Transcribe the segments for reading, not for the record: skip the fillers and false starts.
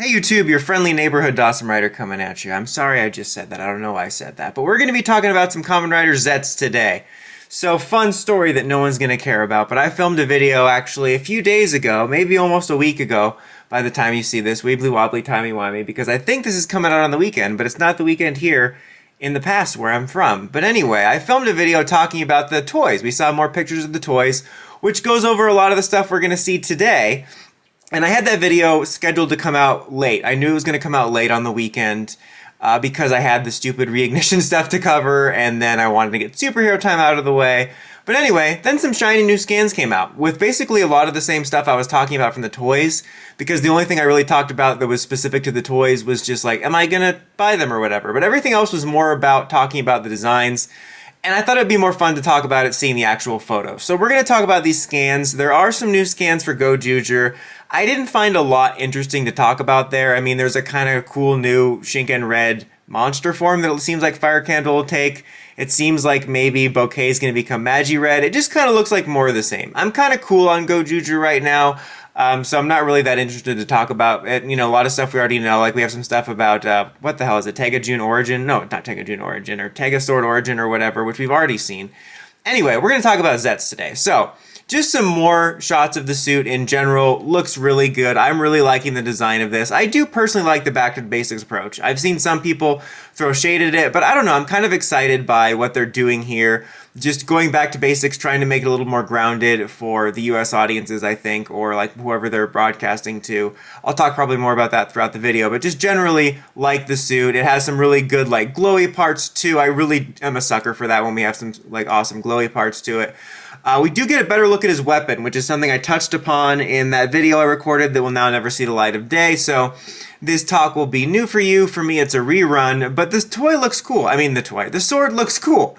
Hey YouTube, your friendly neighborhood Dawson Rider coming at you. I'm sorry I just said that. I don't know why I said that. But we're going to be talking about some Kamen Rider Zeztz today. So, fun story that no one's going to care about, but I filmed a video actually a few days ago, maybe almost a week ago, by the time you see this, weebly wobbly timey wimey, because I think this is coming out on the weekend, but it's not the weekend here in the past where I'm from. But anyway, I filmed a video talking about the toys. We saw more pictures of the toys, which goes over a lot of the stuff we're going to see today. And I had that video scheduled to come out late. I knew it was going to come out late on the weekend because I had the stupid reignition stuff to cover, and then I wanted to get superhero time out of the way. But anyway, then some shiny new scans came out with basically a lot of the same stuff I was talking about from the toys, because the only thing I really talked about that was specific to the toys was just like, am I going to buy them or whatever? But everything else was more about talking about the designs. And I thought it'd be more fun to talk about it seeing the actual photo. So we're going to talk about these scans. There are some new scans for gozyuger. I didn't find a lot interesting to talk about there. I mean, there's a kind of cool new Shinken Red monster form that it seems like Fire Candle will take. It seems like maybe Bouquet is going to become Magi Red. It just kind of looks like more of the same. I'm kind of cool on gozyuger right now. So I'm not really that interested to talk about it. You know, a lot of stuff we already know. Like we have some stuff about, what the hell is it? Tega June Origin? No, not Tega June Origin, or Tega Sword Origin or whatever, which we've already seen. Anyway, we're going to talk about Zeztz today. So, just some more shots of the suit in general. Looks really good. I'm really liking the design of this. I do personally like the back to the basics approach. I've seen some people throw shade at it, but I don't know. I'm kind of excited by what they're doing here. Just going back to basics, trying to make it a little more grounded for the US audiences, I think, or like whoever they're broadcasting to. I'll talk probably more about that throughout the video, but just generally like the suit. It has some really good like glowy parts too. I really am a sucker for that when we have some like awesome glowy parts to it. We do get a better look at his weapon, which is something I touched upon in that video I recorded that will now never see the light of day, so this talk will be new for you. For me, it's a rerun, but this toy looks cool. I mean, the sword looks cool.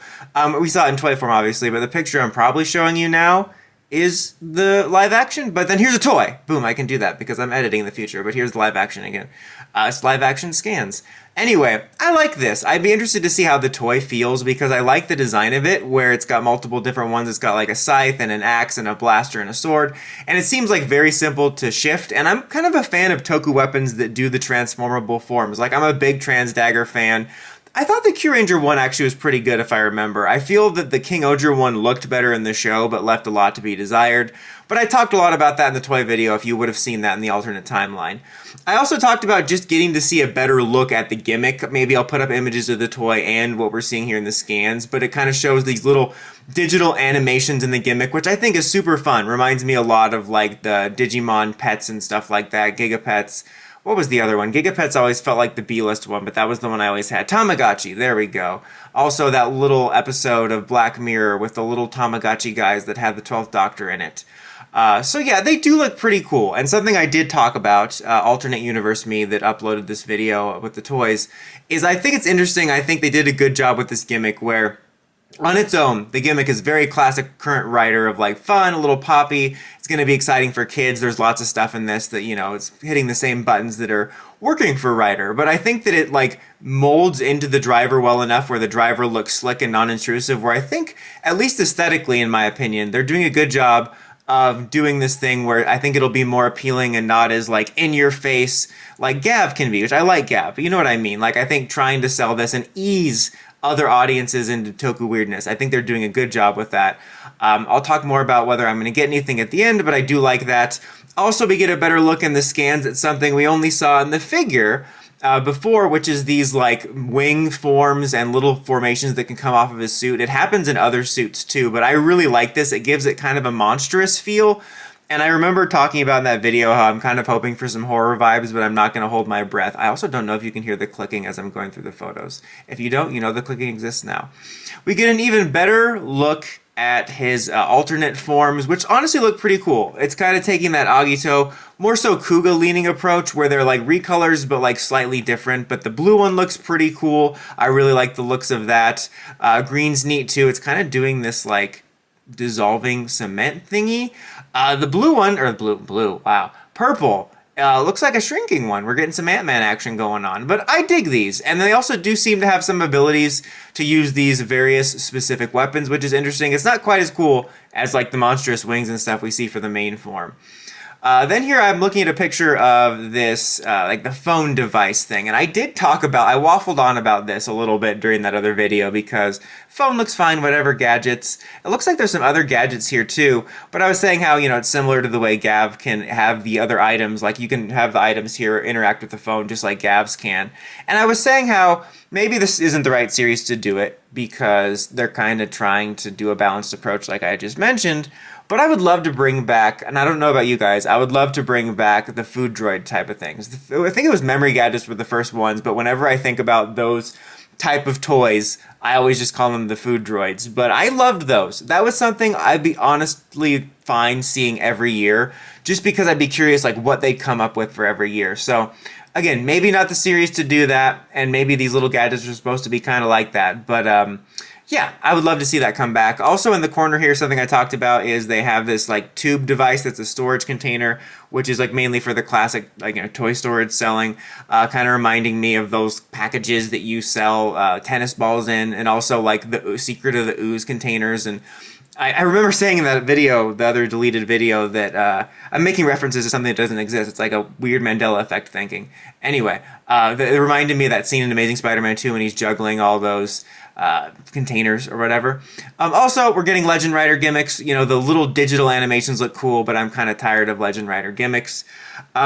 We saw it in toy form, obviously, but the picture I'm probably showing you now is the live action, but then here's a toy. Boom, I can do that because I'm editing in the future, but here's the live action again. It's live action scans. Anyway, I like this. I'd be interested to see how the toy feels because I like the design of it where it's got multiple different ones. It's got like a scythe and an axe and a blaster and a sword, and it seems like very simple to shift, and I'm kind of a fan of Toku weapons that do the transformable forms. Like I'm a big Trans Dagger fan. I thought the Kyuranger one actually was pretty good if I remember. I feel that the King Oger one looked better in the show but left a lot to be desired. But I talked a lot about that in the toy video if you would have seen that in the alternate timeline. I also talked about just getting to see a better look at the gimmick. Maybe I'll put up images of the toy and what we're seeing here in the scans, but it kind of shows these little digital animations in the gimmick, which I think is super fun. Reminds me a lot of like the Digimon pets and stuff like that, Gigapets. What was the other one? Gigapets always felt like the B-list one, but that was the one I always had. Tamagotchi, there we go. Also, that little episode of Black Mirror with the little Tamagotchi guys that had the 12th Doctor in it. So yeah, they do look pretty cool. And something I did talk about, Alternate Universe Me that uploaded this video with the toys, is I think it's interesting. I think they did a good job with this gimmick where on its own, the gimmick is very classic current Rider of like fun, a little poppy. It's going to be exciting for kids. There's lots of stuff in this that, you know, it's hitting the same buttons that are working for Rider. But I think that it like molds into the driver well enough where the driver looks slick and non-intrusive, where I think, at least aesthetically in my opinion, they're doing a good job of doing this thing where I think it'll be more appealing and not as like in your face like Gav can be, which I like Gav, but you know what I mean? Like I think trying to sell this and ease other audiences into Toku weirdness. I think they're doing a good job with that. I'll talk more about whether I'm going to get anything at the end, but I do like that. Also, we get a better look in the scans at something we only saw in the figure before, which is these like wing forms and little formations that can come off of his suit. It happens in other suits too, but I really like this. It gives it kind of a monstrous feel. And I remember talking about in that video how I'm kind of hoping for some horror vibes, but I'm not going to hold my breath. I also don't know if you can hear the clicking as I'm going through the photos. If you don't, you know the clicking exists now. We get an even better look at his alternate forms, which honestly look pretty cool. It's kind of taking that Agito, more so Kuga leaning approach, where they're like recolors but like slightly different. But the blue one looks pretty cool. I really like the looks of that. Green's neat too. It's kind of doing this like dissolving cement thingy. The blue one, or wow, purple, looks like a shrinking one. We're getting some Ant-Man action going on, but I dig these. And they also do seem to have some abilities to use these various specific weapons, which is interesting. It's not quite as cool as like the monstrous wings and stuff we see for the main form. Then here I'm looking at a picture of this, like the phone device thing, and I waffled on about this a little bit during that other video because phone looks fine, whatever gadgets. It looks like there's some other gadgets here too, but I was saying how, it's similar to the way Gav can have the other items, like you can have the items here interact with the phone just like Gav's can. And I was saying how maybe this isn't the right series to do it because they're kind of trying to do a balanced approach like I just mentioned. But I would love to bring back, and I don't know about you guys, I would love to bring back the food droid type of things. I think it was memory gadgets were the first ones, but whenever I think about those type of toys, I always just call them the food droids. But I loved those. That was something I'd be honestly fine seeing every year, just because I'd be curious like what they'd come up with for every year. So again, maybe not the series to do that, and maybe these little gadgets are supposed to be kind of like that, but yeah, I would love to see that come back. Also in the corner here, something I talked about is they have this like tube device that's a storage container, which is like mainly for the classic toy storage selling, kind of reminding me of those packages that you sell tennis balls in, and also like the Secret of the Ooze containers. And I remember saying in that video, the other deleted video, that I'm making references to something that doesn't exist. It's like a weird Mandela effect thinking. Anyway, it reminded me of that scene in Amazing Spider-Man 2 when he's juggling all those containers or whatever. Also, we're getting Legend Rider gimmicks. The little digital animations look cool, but I'm kind of tired of Legend Rider gimmicks.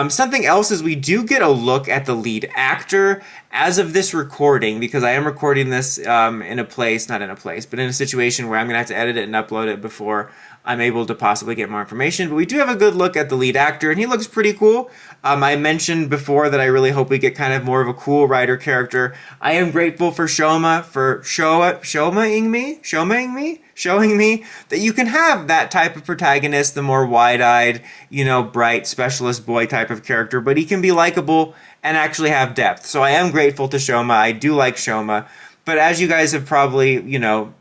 Something else is we do get a look at the lead actor as of this recording, because I am recording this not in a place, but in a situation where I'm going to have to edit it and upload it before I'm able to possibly get more information. But we do have a good look at the lead actor, and he looks pretty cool. I mentioned before that I really hope we get kind of more of a cool Rider character. I am grateful for Shoma for showing me that you can have that type of protagonist, the more wide-eyed, bright specialist boy type of character, but he can be likable and actually have depth. So I am grateful to Shoma. I do like Shoma. But as you guys have probably,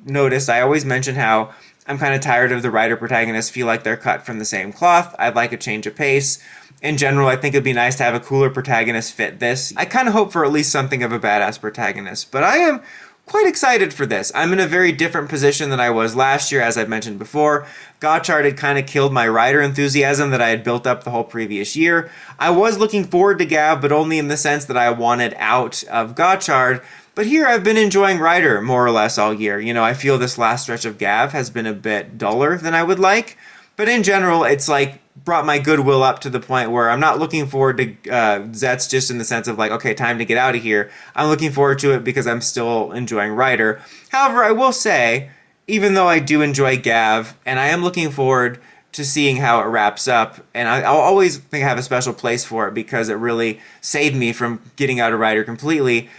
noticed, I always mention how I'm kind of tired of the Rider protagonists feel like they're cut from the same cloth. I'd like a change of pace. In general, I think it'd be nice to have a cooler protagonist fit this. I kind of hope for at least something of a badass protagonist, but I am quite excited for this. I'm in a very different position than I was last year, as I've mentioned before. Gotchard had kind of killed my Rider enthusiasm that I had built up the whole previous year. I was looking forward to Gav, but only in the sense that I wanted out of Gotchard. But here I've been enjoying Rider more or less all year. I feel this last stretch of Gav has been a bit duller than I would like. But in general, it's like brought my goodwill up to the point where I'm not looking forward to Zeztz just in the sense of like, okay, time to get out of here. I'm looking forward to it because I'm still enjoying Rider. However, I will say, even though I do enjoy Gav, and I am looking forward to seeing how it wraps up, and I'll always think I have a special place for it because it really saved me from getting out of Rider completely.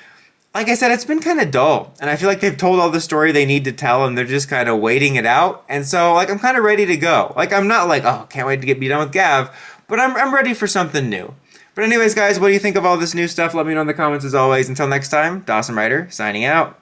Like I said, it's been kind of dull, and I feel like they've told all the story they need to tell, and they're just kind of waiting it out, and so, I'm kind of ready to go. I'm not like, oh, can't wait to be done with Gav, but I'm ready for something new. But anyways, guys, what do you think of all this new stuff? Let me know in the comments as always. Until next time, Dawson Rider, signing out.